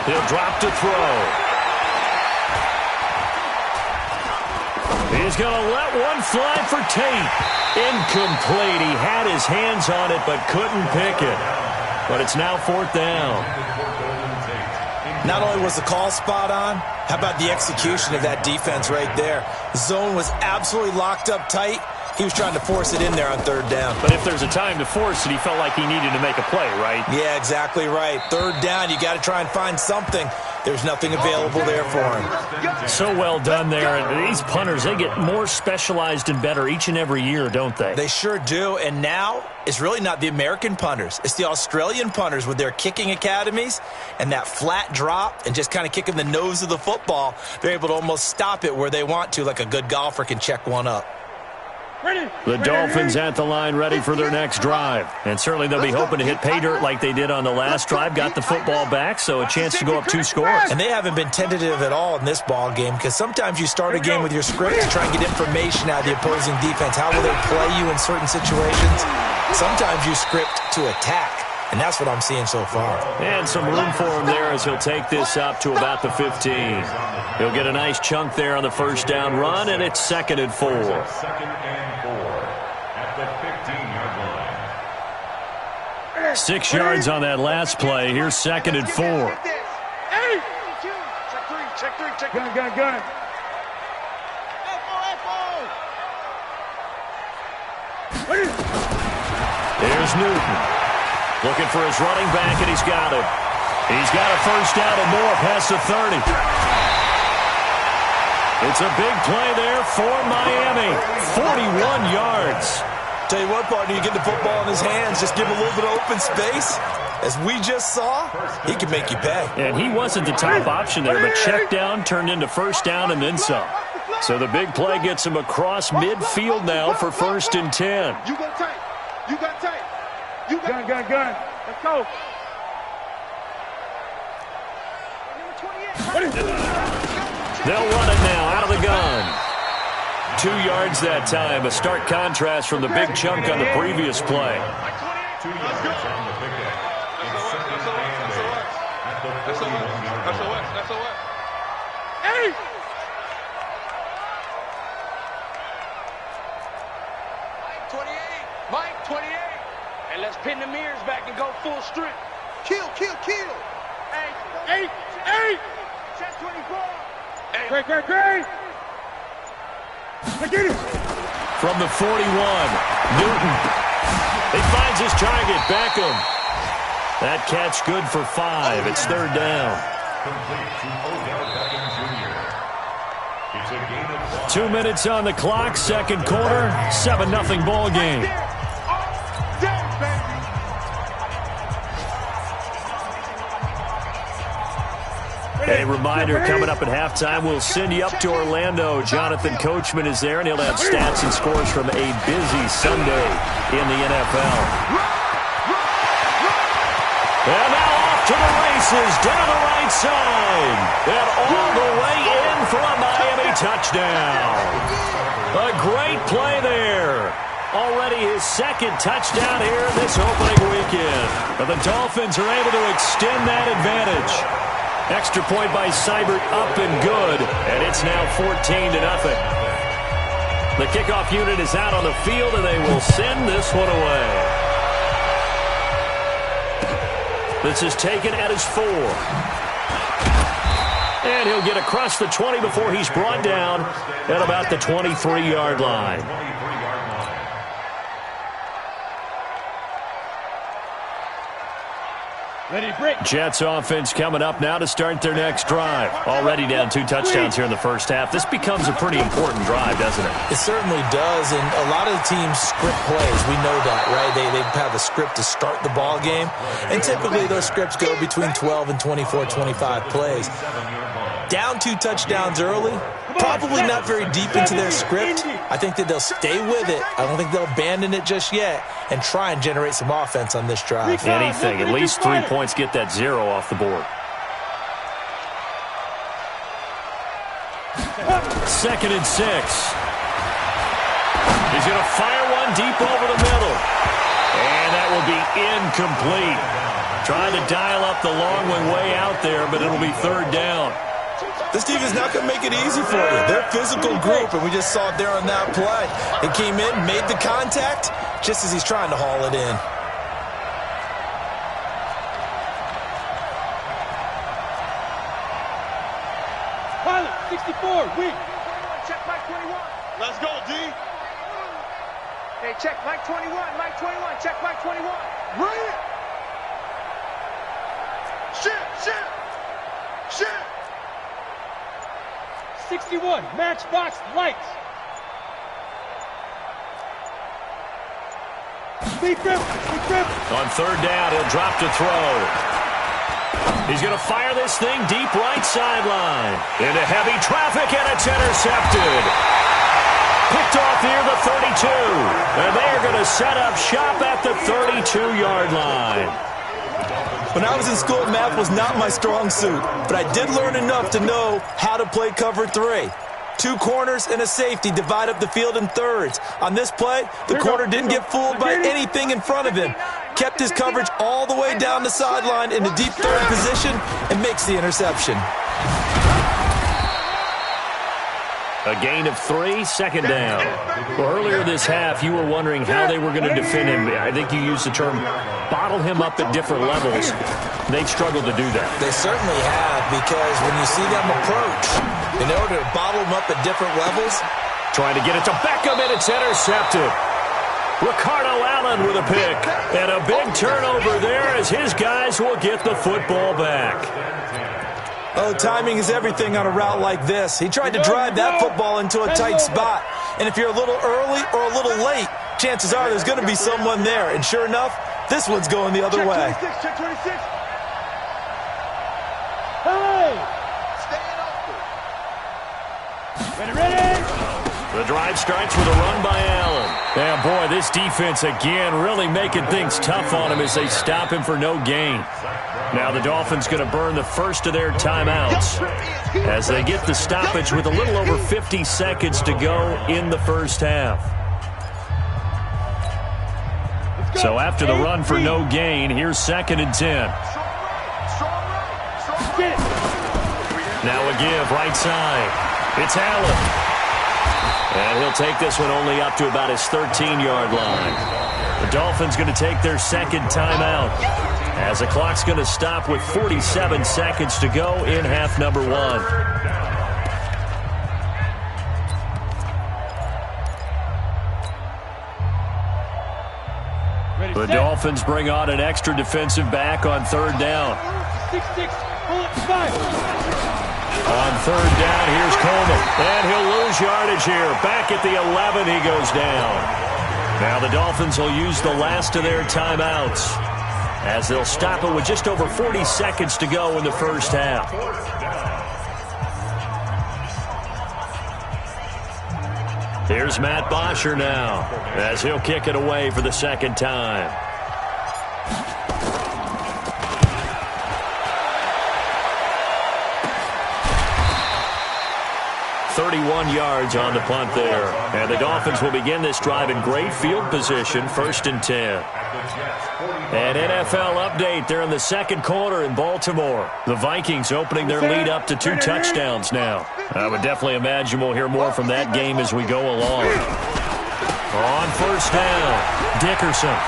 He'll drop to throw. He's going to let one fly for Tate. Incomplete. He had his hands on it but couldn't pick it. But it's now 4th down. Not only was the call spot on, how about the execution of that defense right there? The zone was absolutely locked up tight. He was trying to force it in there on 3rd down. But if there's a time to force it, he felt like he needed to make a play, right? Yeah, exactly right. 3rd down, you got to try and find something. There's nothing available there for him. So well done there. And these punters, they get more specialized and better each and every year, don't they? They sure do. And now it's really not the American punters. It's the Australian punters with their kicking academies and that flat drop and just kind of kicking the nose of the football. They're able to almost stop it where they want to, like a good golfer can check one up. The Dolphins at the line ready for their next drive. And certainly they'll be hoping to hit pay dirt like they did on the last drive. Got the football back, so a chance to go up 2 scores. And they haven't been tentative at all in this ball game because sometimes you start a game with your script to try and get information out of the opposing defense. How will they play you in certain situations? Sometimes you script to attack. And that's what I'm seeing so far. And some room for him there as he'll take this up to about the 15. He'll get a nice chunk there on the 1st down run, and it's 2nd and 4. 2nd and 4 at the 15-yard line. 6 yards on that last play. Here's 2nd and 4. Hey! Check three. Gun. There's Newton. Looking for his running back, and he's got him. He's got a 1st down and more past the 30. It's a big play there for Miami. 41 yards. Tell you what, partner, you get the football in his hands, just give him a little bit of open space. As we just saw, he can make you pay. And he wasn't the top option there, but check down turned into 1st down and then some. So the big play gets him across midfield now for 1st and 10. You got tight. Gun. Let's go. They'll run it now out of the gun. 2 yards that time. A stark contrast from the big chunk on the previous play. 2 yards on the pickup. It's 2nd and 10 at the 41-yard line. Hey! Mike 28. And let's pin the mirrors back and go full strength. Kill. Eight. Check 24. Great. Get it. From the 41, Newton. He finds his target, Beckham. That catch good for 5. It's 3rd down. Complete to Odell Beckham Jr. It's a gain of 5. 2 minutes on the clock, 2nd quarter, 7-0 ball game. A reminder, coming up at halftime, we'll send you up to Orlando. Jonathan Coachman is there, and he'll have stats and scores from a busy Sunday in the NFL. And now off to the races, down the right side, and all the way in for a Miami touchdown. A great play there. Already his 2nd touchdown here this opening weekend. But the Dolphins are able to extend that advantage. Extra point by Seibert up and good, and it's now 14-0. The kickoff unit is out on the field, and they will send this one away. This is taken at his 4. And he'll get across the 20 before he's brought down at about the 23-yard line. Jets offense coming up now to start their next drive. Already down 2 touchdowns here in the 1st half. This becomes a pretty important drive, doesn't it? It certainly does, and a lot of the teams script plays. We know that, right? They have a script to start the ball game, and typically those scripts go between 12 and 24, 25 plays. Down 2 touchdowns early, probably not very deep into their script. I think that they'll stay with it. I don't think they'll abandon it just yet and try and generate some offense on this drive. Anything. At least 3 points, get that 0 off the board. 2nd and 6. He's going to fire one deep over the middle. And that will be incomplete. Trying to dial up the long one way out there, but it'll be third down. This team is not going to make it easy for you. They're a physical group, and we just saw it there on that play. It came in, made the contact, just as he's trying to haul it in. Pilot, 64, weak. Check Mike 21. Let's go, D. Hey, check Mike 21, Mike 21, check Mike 21. Bring it. Shit. 61, matchbox lights. Speed grip. On third down, he'll drop to throw. He's going to fire this thing deep right sideline. Into heavy traffic, and it's intercepted. Picked off near the 32. And they are going to set up shop at the 32-yard line. When I was in school, math was not my strong suit, but I did learn enough to know how to play cover 3. 2 corners and a safety divide up the field in thirds. On this play, the corner didn't get fooled by anything in front of him. Kept his coverage all the way down the sideline in the deep third position and makes the interception. A gain of 3, second down. Well, earlier this half, you were wondering how they were going to defend him. I think you used the term bottle him up at different levels. They've struggled to do that. They certainly have, because when you see them approach, in order to bottle them up at different levels. Trying to get it to Beckham, and it's intercepted. Ricardo Allen with a pick. And a big turnover there as his guys will get the football back. Oh, timing is everything on a route like this. He tried to drive that football into a tight spot. And if you're a little early or a little late, chances are there's going to be someone there. And sure enough, this one's going the other way. Check 26. Hey! Ready! The drive starts with a run by Allen. Yeah, boy, this defense again really making things tough on him as they stop him for no gain. Now the Dolphins going to burn the first of their timeouts as they get the stoppage with a little over 50 seconds to go in the first half. So after the run for no gain, here's 2nd and 10. Now a give right side. It's Allen. And he'll take this one only up to about his 13-yard line. The Dolphins going to take their second timeout as the clock's going to stop with 47 seconds to go in half number 1. The Dolphins bring on an extra defensive back on third down. 6-6, bullet 5. On third down, here's Coleman. And he'll lose yardage here. Back at the 11, he goes down. Now the Dolphins will use the last of their timeouts as they'll stop it with just over 40 seconds to go in the first half. Here's Matt Bosher now as he'll kick it away for the second time. 31 yards on the punt there. And the Dolphins will begin this drive in great field position, 1st and 10. An NFL update. They're in the second quarter in Baltimore. The Vikings opening their lead up to 2 touchdowns now. I would definitely imagine we'll hear more from that game as we go along. On first down, Dickerson.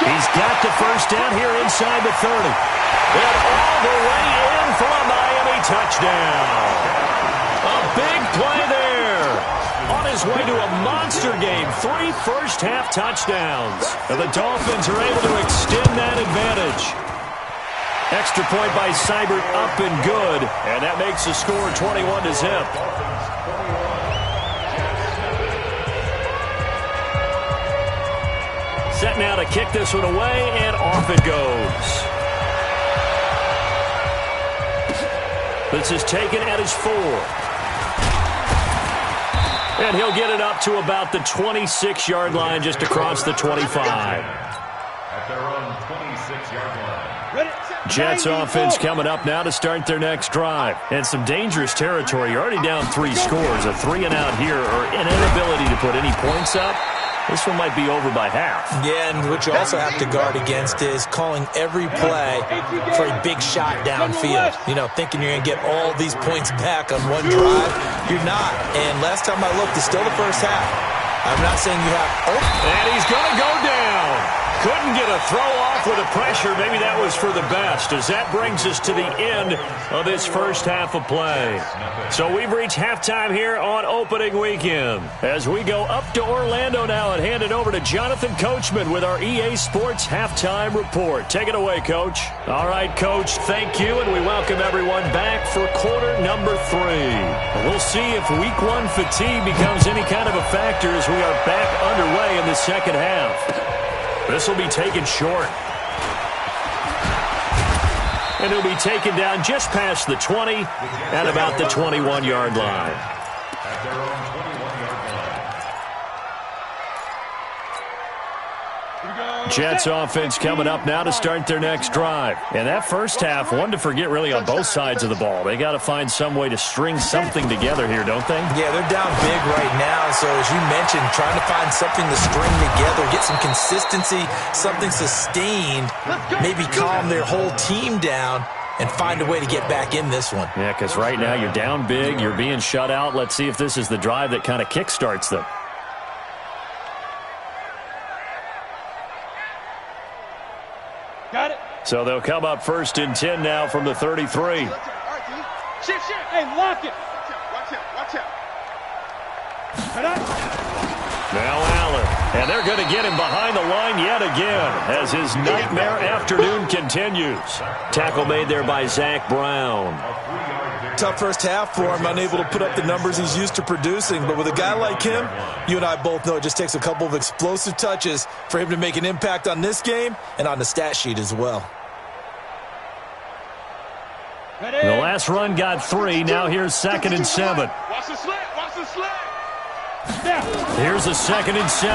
He's got the first down here inside the 30. And all the way in for a Miami touchdown. A big play there. On his way to a monster game, 3 first-half touchdowns. And the Dolphins are able to extend that advantage. Extra point by Seibert up and good. And that makes the score 21-0. Set now to kick this one away, and off it goes. This is taken at his 4. And he'll get it up to about the 26-yard line, just across the 25. At their own 26-yard line. Jets offense coming up now to start their next drive. And some dangerous territory. You're already down 3 scores. A 3-and-out here, or an inability to put any points up, This one might be over by half. Yeah, and what you also have to guard against is calling every play for a big shot downfield. You know, thinking you're going to get all these points back on one drive. You're not. And last time I looked, it's still the first half. I'm not saying you have... Oh. And he's going to go down. Couldn't get a throw off with the pressure. Maybe that was for the best, as that brings us to the end of this first half of play. So we've reached halftime here on opening weekend. As we go up to Orlando now and hand it over to Jonathan Coachman with our EA Sports Halftime Report. Take it away, Coach. All right, Coach, thank you, and we welcome everyone back for quarter number 3. We'll see if week 1 fatigue becomes any kind of a factor as we are back underway in the second half. This will be taken short. And it'll be taken down just past the 20 at about the 21-yard line. Jets offense coming up now to start their next drive. And that first half, one to forget really on both sides of the ball. They got to find some way to string something together here, don't they? Yeah, they're down big right now. So as you mentioned, trying to find something to string together, get some consistency, something sustained, maybe calm their whole team down and find a way to get back in this one. Yeah, because right now you're down big, you're being shut out. Let's see if this is the drive that kind of kickstarts them. Got it. So they'll come up 1st and 10 now from the 33. Shift. Hey, lock it. Watch out. Now Allen. And they're going to get him behind the line yet again as his nightmare afternoon continues. Tackle made there by Zach Brown. Tough first half for him, unable to put up the numbers he's used to producing. But with a guy like him, you and I both know it just takes a couple of explosive touches for him to make an impact on this game and on the stat sheet as well. The last run got 3. Now here's 2nd and 7. Watch the slant. Here's a 2nd and 7.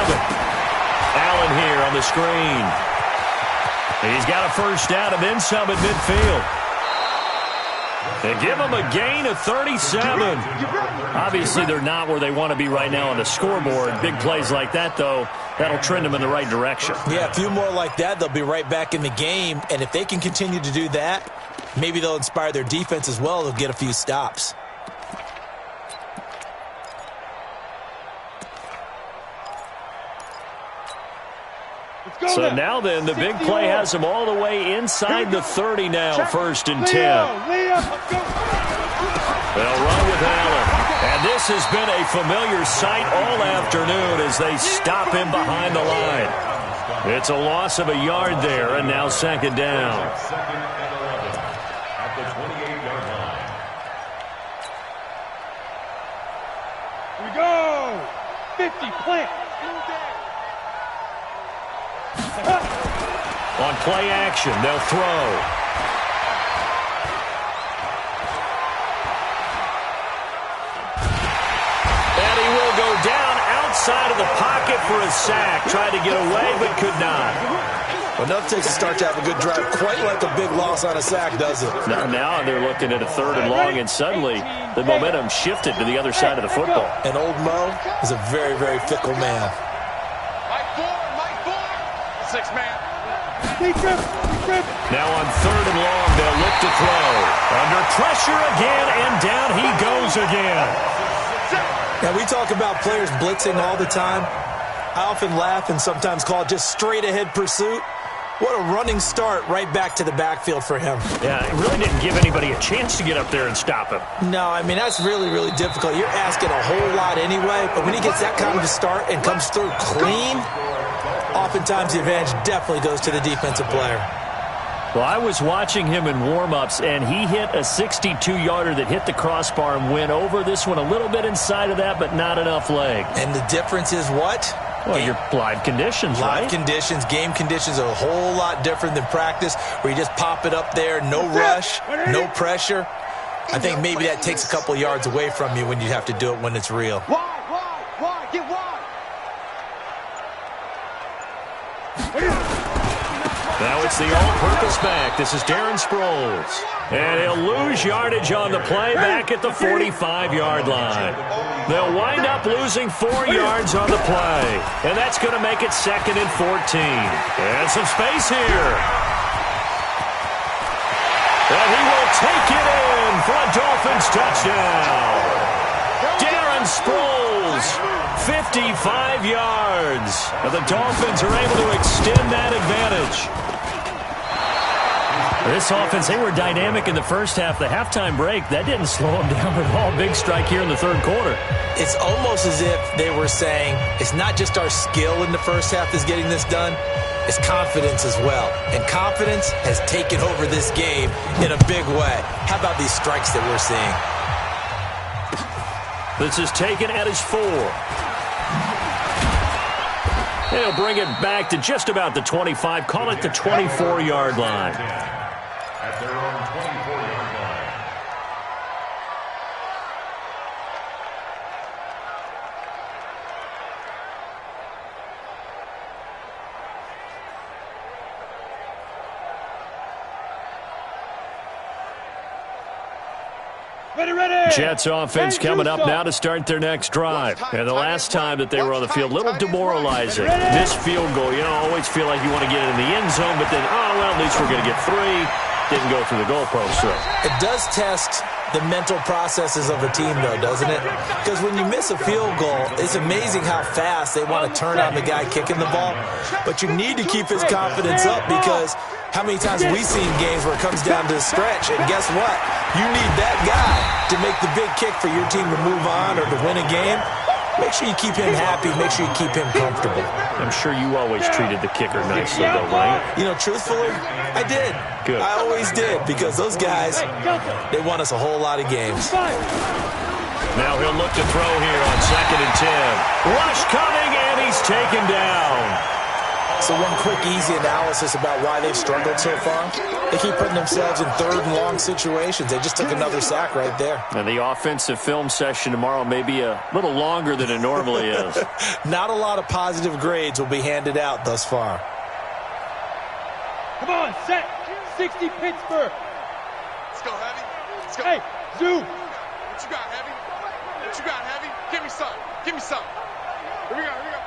Allen here on the screen. He's got a first down and then some at midfield. They give them a gain of 37. Obviously, they're not where they want to be right now on the scoreboard. Big plays like that, though, that'll trend them in the right direction. Yeah, a few more like that, they'll be right back in the game. And if they can continue to do that, maybe they'll inspire their defense as well. They'll get a few stops. So now then, the big play has them all the way inside the 30 now, 1st and 10. They'll run with Allen. And this has been a familiar sight all afternoon as they stop him behind the line. It's a loss of a yard there, and now 2nd down. At the 28-yard line. Here we go. 50 plant. On play action, they'll throw. And he will go down outside of the pocket for a sack. Tried to get away, but could not. Enough takes to start to have a good drive, quite like a big loss on a sack, does it? Now they're looking at a 3rd and long, and suddenly the momentum shifted to the other side of the football. And old Mo is a very, very fickle man. Mike 4. 6 man. Now on 3rd and long, they'll look to throw. Under pressure again, and down he goes again. Now, we talk about players blitzing all the time. I often laugh and sometimes call it just straight-ahead pursuit. What a running start right back to the backfield for him. Yeah, it really didn't give anybody a chance to get up there and stop him. No, I mean, that's really, really difficult. You're asking a whole lot anyway, but when he gets that kind of a start and comes through clean, oftentimes the advantage definitely goes to the defensive player. Well, I was watching him in warm-ups, and he hit a 62-yarder that hit the crossbar and went over. This one a little bit inside of that, but not enough leg. And the difference is what? Well, your live conditions, right? Live conditions, game conditions are a whole lot different than practice, where you just pop it up there, no rush, no pressure. I think maybe that takes a couple yards away from you when you have to do it when it's real. Wide, get wide. Now it's gets the all-purpose back. This is Darren Sproles. And he'll lose yardage on the play back at the 45-yard line. They'll wind up losing 4 yards on the play. And that's going to make it 2nd and 14. And some space here. And he will take it in for a Dolphins touchdown. Darren Sproles, 55 yards. And the Dolphins are able to extend that advantage. This offense, they were dynamic in the first half. The halftime break, that didn't slow them down at all. Big strike here in the third quarter. It's almost as if they were saying, it's not just our skill in the first half that's getting this done, it's confidence as well. And confidence has taken over this game in a big way. How about these strikes that we're seeing? This is taken at his 4. He'll bring it back to just about the 25. Call it the 24-yard line. At their own 24-yard line. Jets offense coming up now to start their next drive. And the last time that they were on the field, a little demoralizing. Missed field goal. You know, always feel like you want to get it in the end zone, but then, oh, well, at least we're going to get 3. Didn't go through the goalpost. So it does test the mental processes of a team, though, doesn't it? Because when you miss a field goal, it's amazing how fast they want to turn on the guy kicking the ball. But you need to keep his confidence up because how many times have we seen games where it comes down to the stretch, and guess what? You need that guy to make the big kick for your team to move on or to win a game. Make sure you keep him happy. Make sure you keep him comfortable. I'm sure you always treated the kicker nicely, though, right? You know, truthfully, I did. Good. I always did because those guys, they won us a whole lot of games. Now he'll look to throw here on 2nd and 10. Rush coming, and he's taken down. So one quick, easy analysis about why they've struggled so far. They keep putting themselves in 3rd and long situations. They just took another sack right there. And the offensive film session tomorrow may be a little longer than it normally is. Not a lot of positive grades will be handed out thus far. Come on, set. 60 Pittsburgh. Let's go, Heavy. Let's go. Hey, Zoo. What you got, Heavy? What you got, Heavy? Give me some. Give me some. Here we go. Here we go.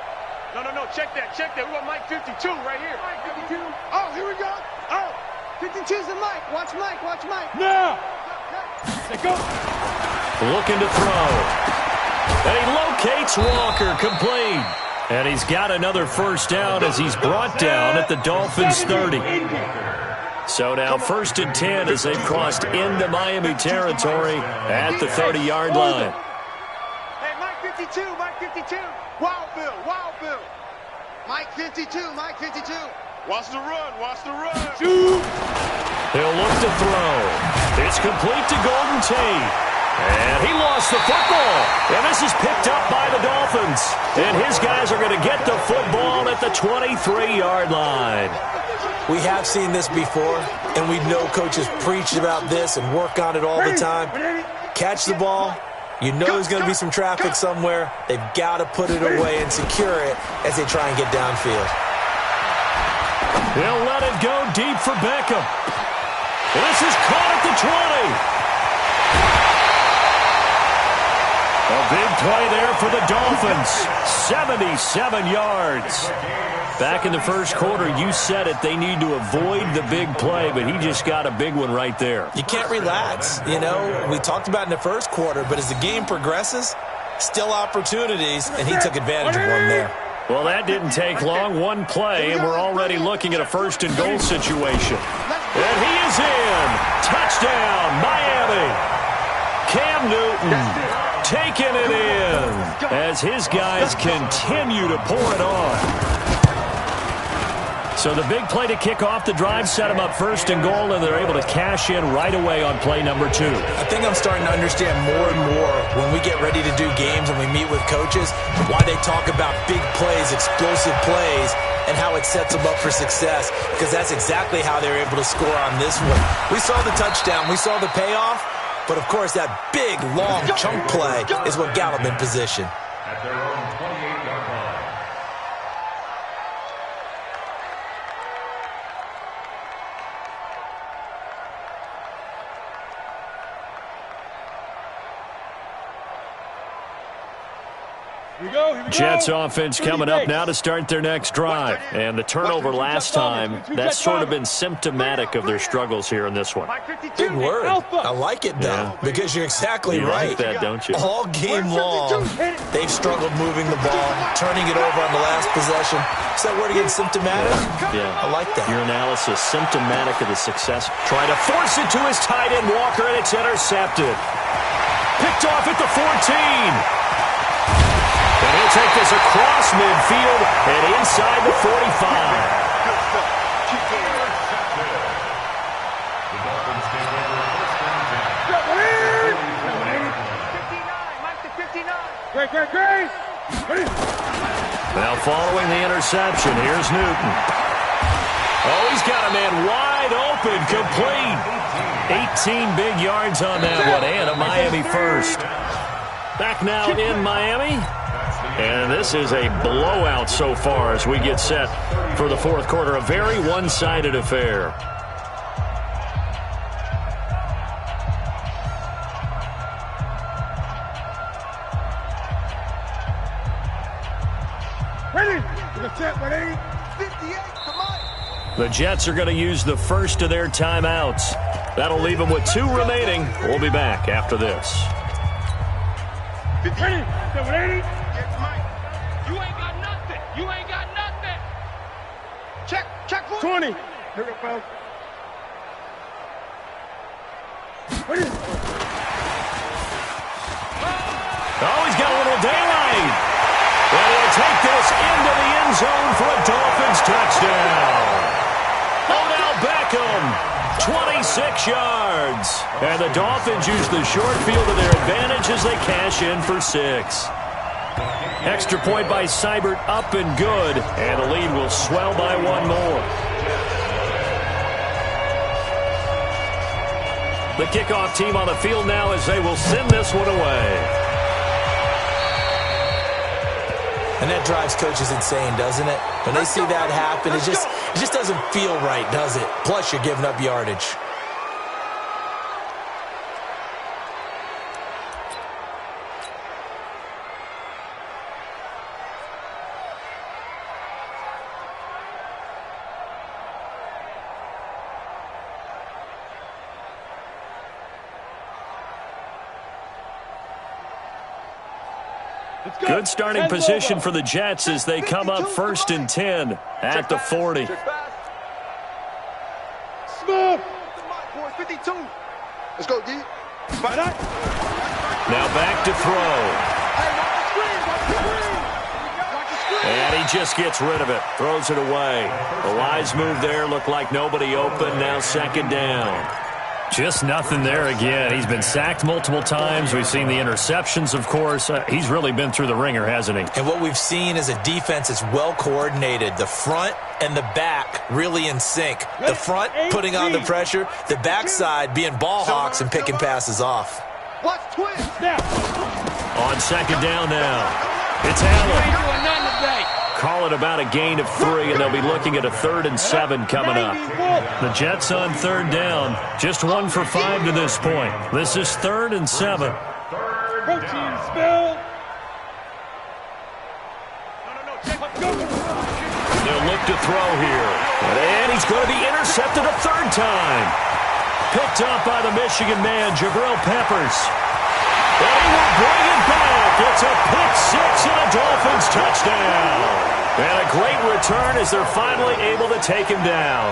No. Check that. Check that. We got Mike 52 right here. Mike 52. Oh, here we go. Oh, 52's the Mike. Watch Mike. Watch Mike. Now. Let's go. Looking to throw. And he locates Walker, complete. And he's got another first down as he's brought down at the Dolphins' 30. So now 1st and 10 as they've crossed into Miami territory at the 30-yard line. Hey, Mike 52. Mike 52. Wild Bill. Wild Bill. Mike 52. Mike 52. Watch the run. Watch the run. Shoot. He'll look to throw. It's complete to Golden Tate. And he lost the football. And this is picked up by the Dolphins. And his guys are going to get the football at the 23-yard line. We have seen this before, and we know coaches preach about this and work on it all the time. Catch the ball. You know there's going to be some traffic somewhere. They've got to put it away and secure it as they try and get downfield. They'll let it go deep for Beckham. This is caught at the 20. A big play there for the Dolphins. 77 yards. Back in the first quarter, you said it, they need to avoid the big play, but he just got a big one right there. You can't relax. You know, we talked about in the first quarter, but as the game progresses, still opportunities, and he took advantage of one there. Well, that didn't take long. One play, and we're already looking at a 1st and goal situation. And he is in. Touchdown, Miami. Cam Newton taking it in as his guys continue to pour it on. So the big play to kick off the drive set them up 1st and goal, and they're able to cash in right away on play number 2. I think I'm starting to understand more and more when we get ready to do games and we meet with coaches why they talk about big plays, explosive plays, and how it sets them up for success, because that's exactly how they're able to score on this one. We saw the touchdown. We saw the payoff. But, of course, that big, long chunk play is what got them in position. At their own 28-yard line. Jets offense coming up now to start their next drive. And the turnover last time, that's sort of been symptomatic of their struggles here in this one. Big word. I like it, though, because you're exactly right. Like that, don't you? All game long, they've struggled moving the ball, turning it over on the last possession. Is that word again, symptomatic? Yeah. I like that. Your analysis, symptomatic of the success. Trying to force it to his tight end, Walker, and it's intercepted. Picked off at the 14. And he'll take this across midfield and inside the 45. Great. Now following the interception, here's Newton. Oh, he's got a man wide open, complete. 18 big yards on that one, and a Miami first. Back now in Miami. And this is a blowout so far as we get set for the fourth quarter. A very one-sided affair. The Jets are going to use the first of their timeouts. That'll leave them with 2 remaining. We'll be back after this. You ain't got nothing. You ain't got nothing. Check. 20. Here we go, pal. Oh, he's got a little daylight. And he'll take this into the end zone for a Dolphins touchdown. Odell Beckham, 26 yards. And the Dolphins use the short field to their advantage as they cash in for 6. Extra point by Seibert, up and good. And the lead will swell by 1 more. The kickoff team on the field now as they will send this one away. And that drives coaches insane, doesn't it? When they see that happen, it just doesn't feel right, does it? Plus, you're giving up yardage. Good starting position for the Jets as they come up 1st and 10 at the 40. Smooth. 52. Let's go, D. Now back to throw. And he just gets rid of it. Throws it away. A wise move there. Looked like nobody open. Now 2nd down. Just nothing there again. He's been sacked multiple times. We've seen the interceptions, of course. He's really been through the ringer, hasn't he? And what we've seen is a defense that's well coordinated. The front and the back really in sync. The front putting on the pressure. The backside being ball hawks and picking passes off. Watch twist. On 2nd down now. It's Allen. Call it about a gain of 3, and they'll be looking at a 3rd and 7 coming up. The Jets on 3rd down. Just 1 for 5 to this point. This is 3rd and 7. Protein spill. They'll look to throw here. And he's going to be intercepted a 3rd time. Picked up by the Michigan man, Jabril Peppers. And he will bring it back. It's a pick 6 and a Dolphins touchdown. And a great return as they're finally able to take him down.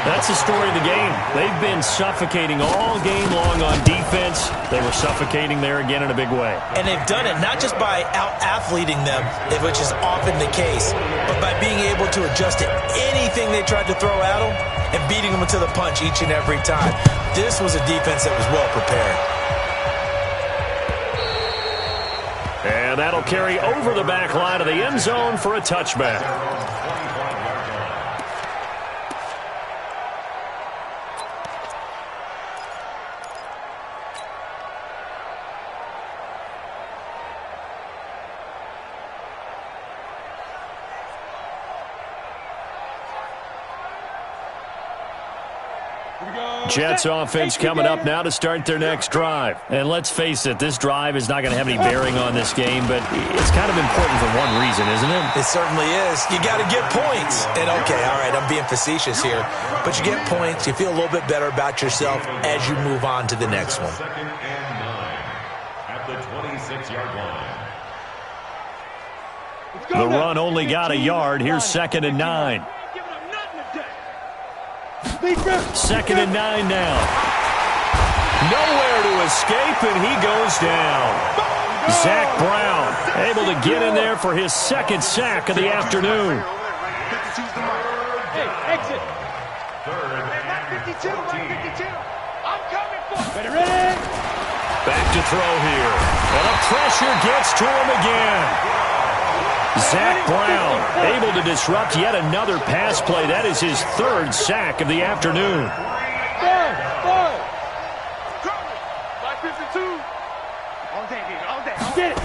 That's the story of the game. They've been suffocating all game long on defense. They were suffocating there again in a big way. And they've done it not just by out-athleting them, which is often the case, but by being able to adjust to anything they tried to throw at them and beating them to the punch each and every time. This was a defense that was well prepared. And that'll carry over the back line of the end zone for a touchback. Jets offense coming up now to start their next drive. And let's face it, this drive is not going to have any bearing on this game, but it's kind of important for one reason, isn't it? It certainly is. You got to get points. And, okay, all right, I'm being facetious here. But you get points. You feel a little bit better about yourself as you move on to the next one. Second and 9 at the 26-yard line. The run only got a yard. Here's 2nd and 9. Second and 9 now. Nowhere to escape, and he goes down. Zach Brown able to get in there for his 2nd sack of the afternoon. Hey, exit. Third and 52, 52. I'm coming for you. Ready? Back to throw here. And the pressure gets to him again. Zach Brown able to disrupt yet another pass play. That is his 3rd sack of the afternoon. Five. 52. All day, baby, all day. Get it.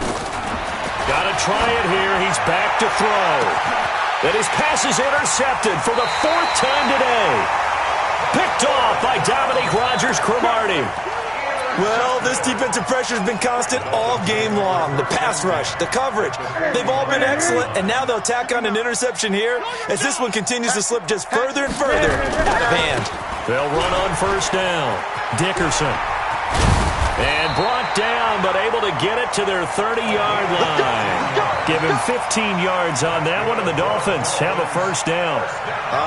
Got to try it here. He's back to throw. And his pass is intercepted for the 4th time today. Picked off by Dominique Rodgers-Cromartie. Well, this defensive pressure has been constant all game long. The pass rush, the coverage, they've all been excellent, and now they'll tack on an interception here as this one continues to slip just further and further out of hand. They'll run on 1st down. Dickerson. And brought down, but able to get it to their 30-yard line. Give him 15 yards on that one, and the Dolphins have a 1st down.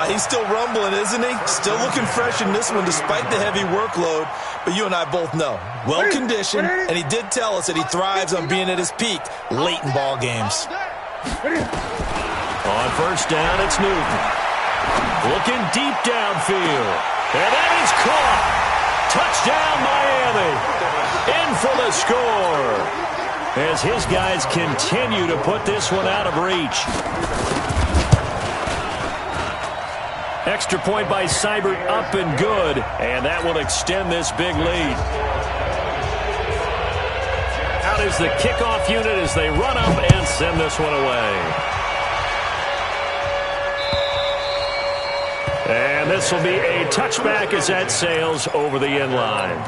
He's still rumbling, isn't he? Still looking fresh in this one despite the heavy workload. But you and I both know, well-conditioned, and he did tell us that he thrives on being at his peak late in ball games. On 1st down, it's Newton. Looking deep downfield. And that is caught. Touchdown, Miami. In for the score. As his guys continue to put this one out of reach. Extra point by Seibert, up and good. And that will extend this big lead. Out is the kickoff unit as they run up and send this one away. And this will be a touchback as that sails over the end line.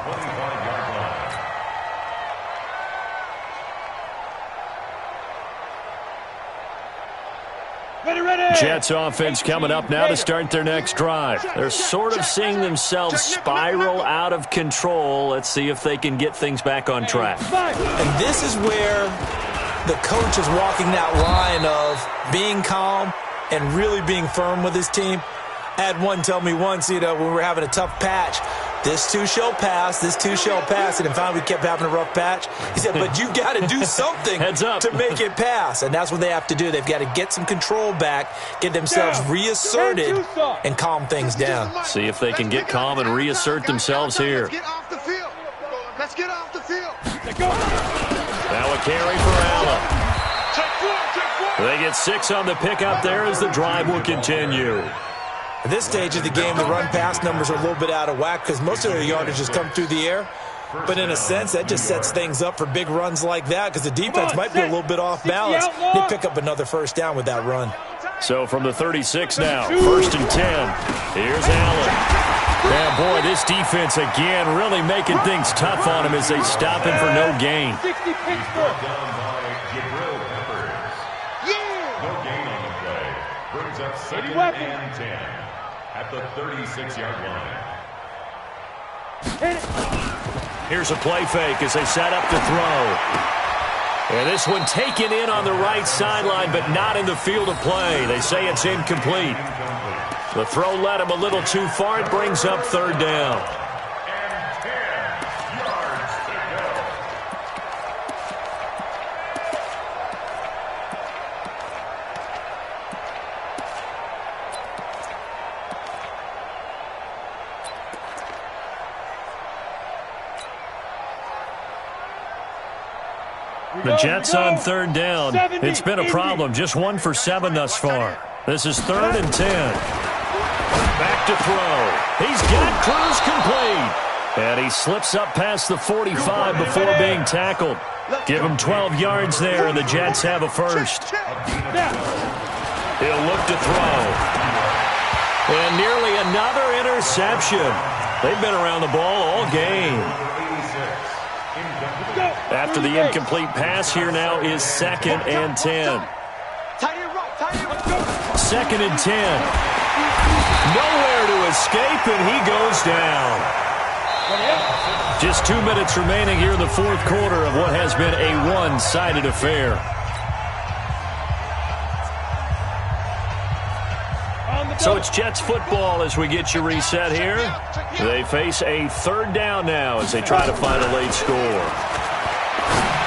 Jets offense coming up now to start their next drive. They're sort of seeing themselves spiral out of control. Let's see if they can get things back on track. And this is where the coach is walking that line of being calm and really being firm with his team. I had one tell me once, when we were having a tough patch, this too shall pass, this too shall pass. And finally we kept having a rough patch. He said, but you got to do something to make it pass. And that's what they have to do. They've got to get some control back, get themselves reasserted, and calm things down. See if they can get calm and reassert themselves here. Let's get off the field. Let's get off the field. Now a carry for Allen. They get 6 on the pickup there as the drive will continue. At this stage of the game, the run-pass numbers are a little bit out of whack because most of their yardage has come through the air. But in a sense, that just sets things up for big runs like that because the defense might be a little bit off balance. They pick up another 1st down with that run. So from the 36 now, 1st and 10. Here's Allen. Yeah, boy, this defense again really making things tough on him as they stop him for no gain. No gain on the play. Brings up 2nd and 10 at the 36-yard line. Here's a play fake as they set up to throw. And this one taken in on the right sideline, but not in the field of play. They say it's incomplete. The throw led him a little too far. It brings up 3rd down. And 10 yards to go. The Jets on 3rd down. It's been a problem. Just 1 for 7 thus far. This is 3rd and 10. Back to throw. He's got Cruz complete. And he slips up past the 45 before being tackled. Give him 12 yards there, and the Jets have a 1st. He'll look to throw. And nearly another interception. They've been around the ball all game. After the incomplete pass, here now is 2nd and 10. 2nd and 10. Nowhere to escape, and he goes down. Just 2 minutes remaining here in the fourth quarter of what has been a one-sided affair. So it's Jets football as we get you reset here. They face a 3rd down now as they try to find a late score.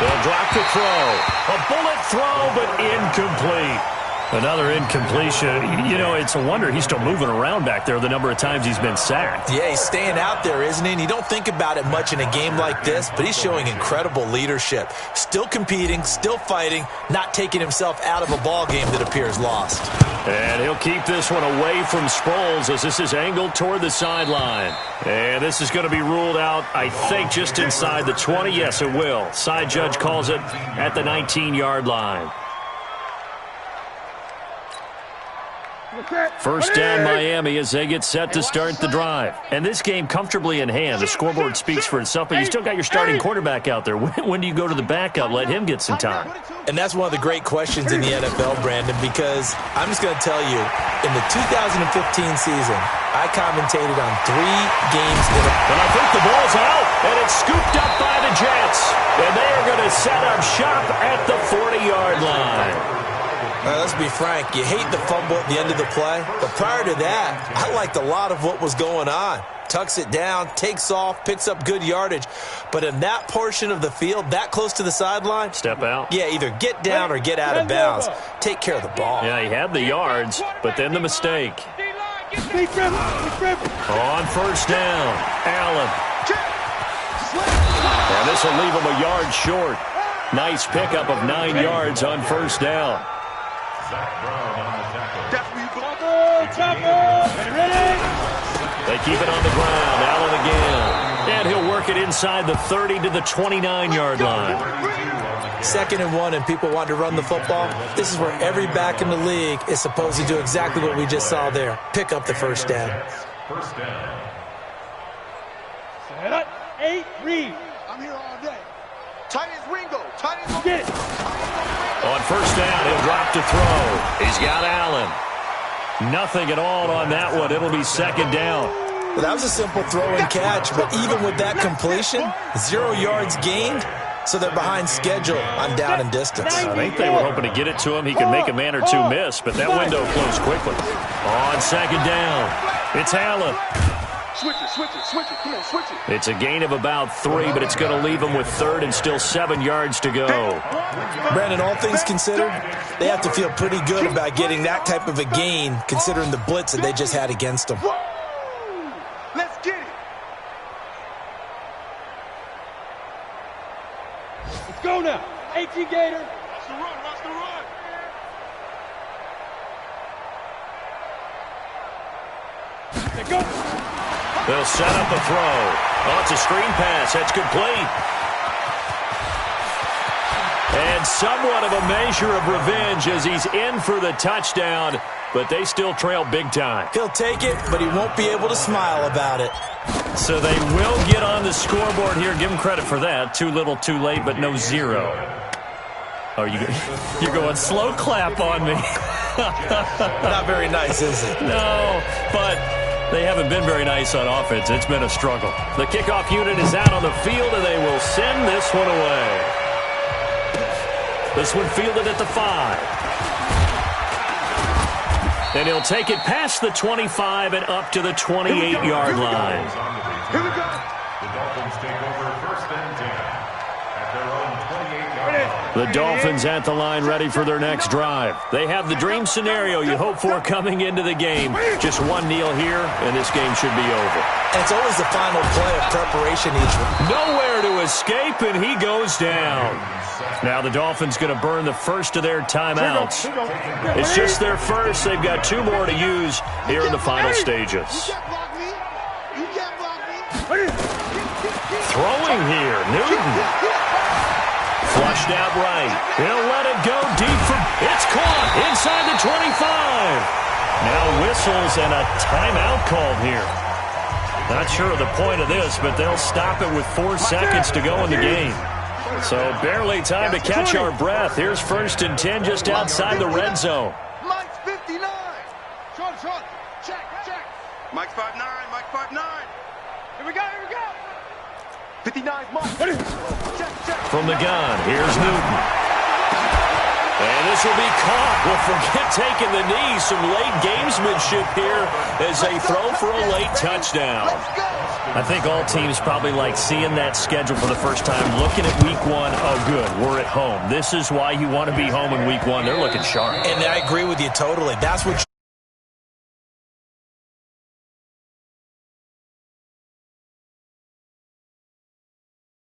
They'll drop the throw. A bullet throw, but incomplete. Another incompletion. You know, it's a wonder he's still moving around back there the number of times he's been sacked. Yeah, he's staying out there, isn't he? And you don't think about it much in a game like this, but he's showing incredible leadership. Still competing, still fighting, not taking himself out of a ball game that appears lost. And he'll keep this one away from Sproles as this is angled toward the sideline. And this is going to be ruled out, I think, just inside the 20. Yes, it will. Side judge calls it at the 19-yard line. First down, Miami, as they get set to start the drive. And this game comfortably in hand. The scoreboard speaks for itself, but you still got your starting quarterback out there. When do you go to the backup? Let him get some time. And that's one of the great questions in the NFL, Brandon, because I'm just going to tell you, in the 2015 season, I commentated on 3 games in a... And I think the ball's out, and it's scooped up by the Jets. And they are going to set up shop at the 40-yard line. Let's be frank, you hate the fumble at the end of the play, but prior to that, I liked a lot of what was going on. Tucks it down, takes off, picks up good yardage. But in that portion of the field, that close to the sideline, step out. Yeah, either get down or get out of bounds. Take care of the ball. Yeah, he had the yards, but then the mistake. On first down, Allen. And this will leave him a yard short. Nice pickup of 9 yards on first down. They keep it on the ground. Allen again. And he'll work it inside the 30 to the 29-yard line. 2nd and 1 and people want to run the football. This is where every back in the league is supposed to do exactly what we just saw there. Pick up the first down. First down. Set up. 8, read. I'm here all day. Tight as Ringo. Tight as Get it. On first down, he'll drop to throw. He's got Allen. Nothing at all on that one. It'll be 2nd down. Well, that was a simple throw and catch, but even with that completion, 0 yards gained, so they're behind schedule on down and distance. I think they were hoping to get it to him. He could make a man or two miss, but that window closed quickly. On 2nd down, it's Allen. Switch it. Come on, switch it. It's a gain of about 3, but it's going to leave them with 3rd and still 7 yards to go. Brandon, all things considered, they have to feel pretty good about getting that type of a gain, considering the blitz that they just had against them. Let's get it. Let's go now. 18 Gator. Watch the run. Let's go. They'll set up a throw. Oh, it's a screen pass. That's complete. And somewhat of a measure of revenge as he's in for the touchdown, but they still trail big time. He'll take it, but he won't be able to smile about it. So they will get on the scoreboard here. Give him credit for that. Too little, too late, but no 0. Oh, you're going slow clap on me. Not very nice, is it? No, but they haven't been very nice on offense. It's been a struggle. The kickoff unit is out on the field, and they will send this one away. This one fielded at the 5. And he'll take it past the 25 and up to the 28-yard line. Here we go. The Dolphins take over 1st and 10 at their own 28-yard line. The Dolphins at the line ready for their next drive. They have the dream scenario you hope for coming into the game. Just one kneel here, and this game should be over. And it's always the final play of preparation each one. Nowhere to escape, and he goes down. Now the Dolphins going to burn the first of their timeouts. It's just their first. They've got 2 more to use here in the final stages. You can't block me. Throwing here, Newton. Flushed out right. He'll let it go deep for... It's caught inside the 25. Now whistles and a timeout called here. Not sure of the point of this, but they'll stop it with 4 seconds to go in the game. So barely time to catch our breath. Here's 1st and 10 just outside the red zone. Mike's 59. Short. Check. Mike's 5'9", Mike's 5'9". Here we go. 59's Mike. Check. From the gun, here's Newton. And this will be caught. Well, forget taking the knee. Some late gamesmanship here as they throw for a late touchdown. I think all teams probably like seeing that schedule for the first time, looking at week 1. Oh, good, we're at home. This is why you want to be home in week 1. They're looking sharp. And I agree with you totally. That's what